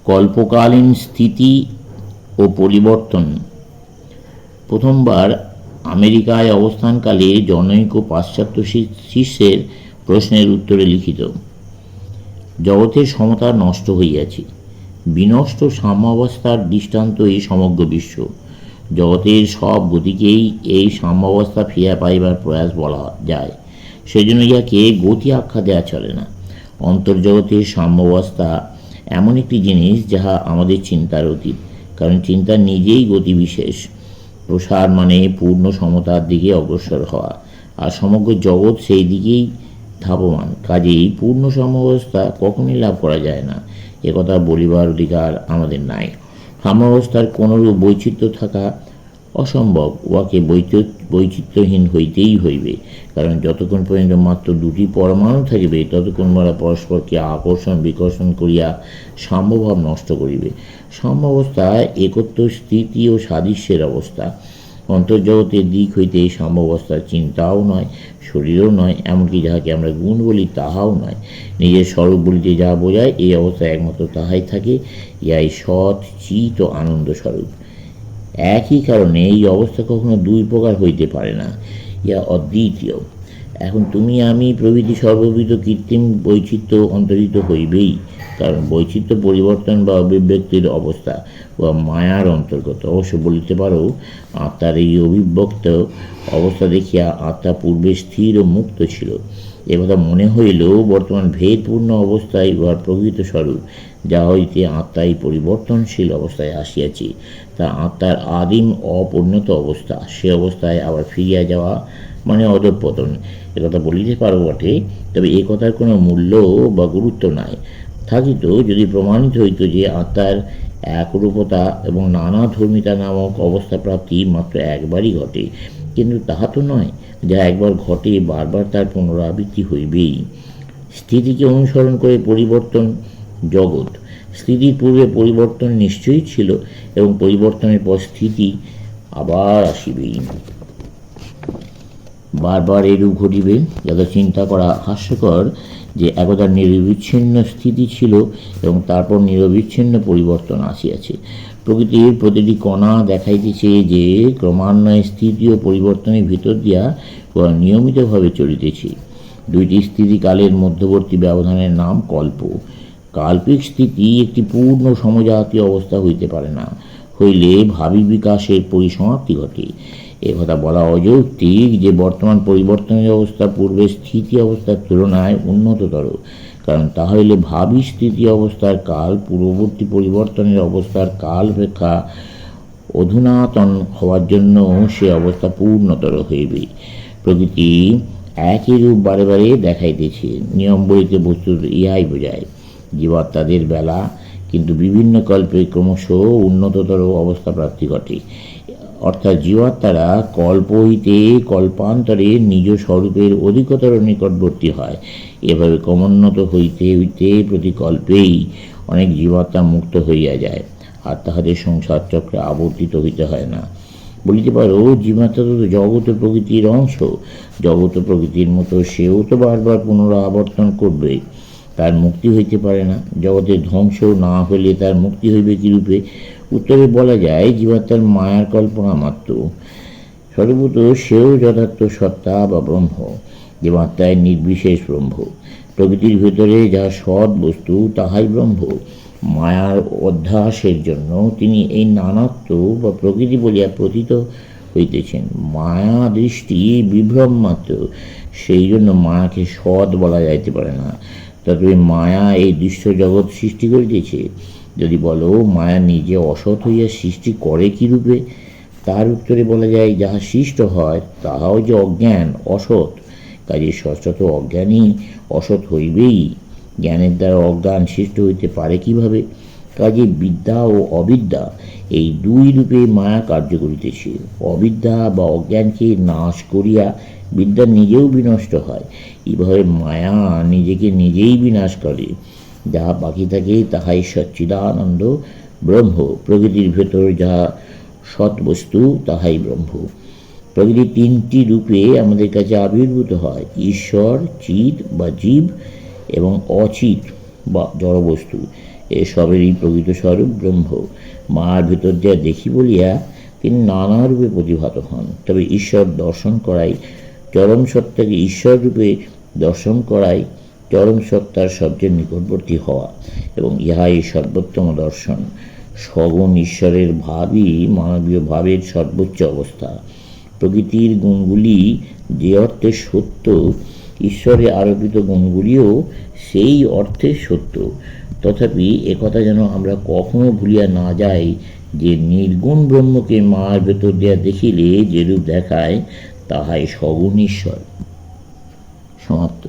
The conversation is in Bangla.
কল্পকালীন স্থিতি ও পরিবর্তন। প্রথমবার আমেরিকায় অবস্থানকালে জনৈক পাশ্চাত্য শিষ্যের প্রশ্নের উত্তরে লিখিত, জগতের সমতা নষ্ট হইয়াছে, বিনষ্ট সাম্যাবস্থার দৃষ্টান্ত এই সমগ্র বিশ্ব। জগতের সব গতিকেই এই সাম্যাবস্থা ফিরিয়া পাইবার প্রয়াস বলা যায়, সেজন্য ইহাকে গতি আখ্যা দেওয়া চলে না। অন্তর্জগতের সাম্যাবস্থা এমন একটি জিনিস যাহা আমাদের চিন্তার অতীত, কারণ চিন্তা নিজেই গতিবিশেষ। প্রসার মানে পূর্ণ সমতার দিকে অগ্রসর হওয়া, আর সমগ্র জগৎ সেই দিকেই ধাবমান। কাজেই পূর্ণ সাম্যাবস্থা কখনই লাভ করা যায় না, একথা বলিবার অধিকার আমাদের নাই। সাম্যাবস্থার কোনরূপ বৈচিত্র্য থাকা অসম্ভব, উহাকে বৈচিত্র্যহীন হইতেই হইবে, কারণ যতক্ষণ পর্যন্ত মাত্র দুটি পরমাণু থাকিবে ততক্ষণ ওরা পরস্পরকে আকর্ষণ বিকর্ষণ করিয়া সাম্যভাব নষ্ট করিবে। সাম্যাবস্থা একত্ব, স্থিতি ও সাদৃশ্যের অবস্থা। অন্তর্জগতের দিক হইতে এই সাম্যাবস্থার চিন্তাও নয়, শরীরও নয়, এমনকি যাহাকে আমরা গুণ বলি তাহাও নয়। নিজের স্বরূপ বলিতে যাহা বোঝায়, এই অবস্থায় একমাত্র তাহাই থাকে, ইহাই সৎ চিত ও আনন্দ স্বরূপ। একই কারণে এই অবস্থা কখনো দুই প্রকার হইতে পারে না, ইহা অদ্বিতীয়। এখন তুমি আমি প্রভৃতি সর্ববিধ কৃত্রিম বৈচিত্র্য অন্তর্হিত হইবেই, কারণ বৈচিত্র্য পরিবর্তন বা অভিব্যক্তির অবস্থা বা মায়ার অন্তর্গত। অবশ্য বলিতে পারো, আত্মার এই অভিব্যক্ত অবস্থা দেখিয়া আত্মা পূর্বে স্থির ও মুক্ত ছিল। একথা মনে হইলেও বর্তমান ভেদপূর্ণ অবস্থায় উহার প্রকৃত স্বরূপ, যা হইতে আত্মা এই পরিবর্তনশীল অবস্থায় আসিয়াছে, তা আত্মার আদিম অপরিণত অবস্থা। সে অবস্থায় আবার ফিরিয়া যাওয়া মানে অধঃপতন। একথা বলিতে পারো বটে, তবে এ কথার কোনো মূল্য বা গুরুত্ব নাই। থাকিত যদি প্রমাণিত হইত যে আত্মার একরূপতা এবং নানা ধর্মিতা নামক অবস্থা প্রাপ্তি মাত্র একবারই ঘটে, কিন্তু তাহা তো নয়। যা একবার ঘটে বারবার তার পুনরাবৃত্তি হইবেই। স্থিতিকে অনুসরণ করে পরিবর্তন জগৎ। স্থিতির পূর্বে পরিবর্তন নিশ্চয়ই ছিল, এবং পরিবর্তনের পর স্থিতি আবার আসিবেই। বারবার এরূপ ঘটিবে। যত চিন্তা করা হাস্যকর যে একদা নিরবিচ্ছিন্ন স্থিতি ছিল এবং তারপর নিরবিচ্ছিন্ন পরিবর্তন আসিয়াছে। প্রকৃতির প্রতিটি কণা দেখাইতেছে যে ক্রমান্বয়ে স্থিতি ও পরিবর্তনের ভিতর দিয়া উহা নিয়মিতভাবে চলিতেছে। দুইটি স্থিতিকালের মধ্যবর্তী ব্যবধানের নাম কল্প। কাল্পিক স্থিতি একটি পূর্ণ সমজাতীয় অবস্থা হইতে পারে না, হইলে ভাবী বিকাশের পরিসমাপ্তি ঘটে। একথা বলা অযৌক্তিক যে বর্তমান পরিবর্তনের অবস্থা পূর্বের স্থিতি অবস্থার তুলনায় উন্নততর, কারণ তা হইলে ভাবী স্থিতি অবস্থার কাল পূর্ববর্তী পরিবর্তনের অবস্থার কাল অপেক্ষা অধুনাতন হওয়ার জন্য সে অবস্থা পূর্ণতর হইবে। প্রকৃতি একই রূপ বারে বারে দেখাইতেছে, নিয়ম বলিতে বস্তুত ইহাই বোঝায়। জীবাত্মাদের বেলা কিন্তু বিভিন্ন কল্পে ক্রমশ উন্নততর অবস্থা প্রাপ্তি ঘটে, অর্থাৎ জীবাত্মারা কল্প হইতে কল্পান্তরে নিজ স্বরূপের অধিকতর নিকটবর্তী হয়। এভাবে ক্রমোন্নত হইতে হইতে প্রতি কল্পেই অনেক জীবাত্মা মুক্ত হইয়া যায়, আর তাহাদের সংসার চক্রে আবর্তিত হইতে হয় না। বলিতে পারো, জীবাত্মা তো জগৎ প্রকৃতির অংশ। জগৎ প্রকৃতির মতো সেও তো বারবার পুনরাবর্তন করবে, তার মুক্তি হইতে পারে না। জগতের ধ্বংস না হইলে তার মুক্তি হইবে কিরূপে? উত্তরে বলা যায়, জীবাত্মার মায়ার কল্পনা মাত্র। সর্বত সেও যথার্থ সত্তা বা ব্রহ্ম। জীবাত্মায় নির্বিশেষ ব্রহ্ম। প্রকৃতির ভিতরে যা সৎ বস্তু তাহাই ব্রহ্ম। মায়ার অধ্যাসের জন্য তিনি এই নানাত্ব বা প্রকৃতি বলিয়া প্রতীত হইতেছেন। মায়া দৃষ্টি বিভ্রম মাত্র, সেই জন্য মায়াকে সৎ বলা যাইতে পারে না। তবে মায়া এই দৃশ্য জগৎ সৃষ্টি করিতেছে। যদি বলো, মায়া নিজে অসৎ হইয়া সৃষ্টি করে কিরূপে? তার উত্তরে বলা যায়, যাহা সৃষ্ট হয় তাহাও যে অজ্ঞান, অসৎ। কাজে ষষ্ঠত অজ্ঞানই অসৎ হইবেই। জ্ঞানের দ্বারা অজ্ঞান সৃষ্ট হইতে পারে কিভাবে? কাজে বিদ্যা ও অবিদ্যা এই দুই রূপে মায়া কার্য করিতেছে। অবিদ্যা বা অজ্ঞানকে নাশ করিয়া বিদ্যা নিজেও বিনষ্ট হয়। এইভাবে মায়া নিজেকে নিজেই বিনাশ করে। যাহা বাকি থাকে তাহাই সচ্চিদানন্দ ব্রহ্ম। প্রকৃতির ভেতর যাহা সৎবস্তু তাহাই ব্রহ্ম। প্রকৃতি তিনটি রূপে আমাদের কাছে আবির্ভূত হয়: ঈশ্বর, চিৎ বা জীব, এবং অচিৎ বা জড়বস্তু। এসবেরই প্রকৃত স্বরূপ ব্রহ্ম। মার ভিতর দিয়া দেখি বলিয়া তিনি নানা রূপে প্রতিভাত হন। তবে ঈশ্বর দর্শন করাই চরম সত্তাকে ঈশ্বর রূপে দর্শন করাই চরম সত্তার সবচেয়ে নিকটবর্তী হওয়া, এবং ইহাই সর্বোত্তম দর্শন। সগুণ ঈশ্বরের ভাবই মানবীয় ভাবের সর্বোচ্চ অবস্থা। প্রকৃতির গুণগুলি যে অর্থে সত্য, ঈশ্বরে আরোপিত গুণগুলিও সেই অর্থে সত্য। তথাপি একথা যেন আমরা কখনো ভুলিয়া না যাই যে নির্গুণ ব্রহ্মকে মার ভেতর দিয়া দেখিলে যেরূপ দেখায় তাহাই সগুণ ঈশ্বর। সমাপ্ত।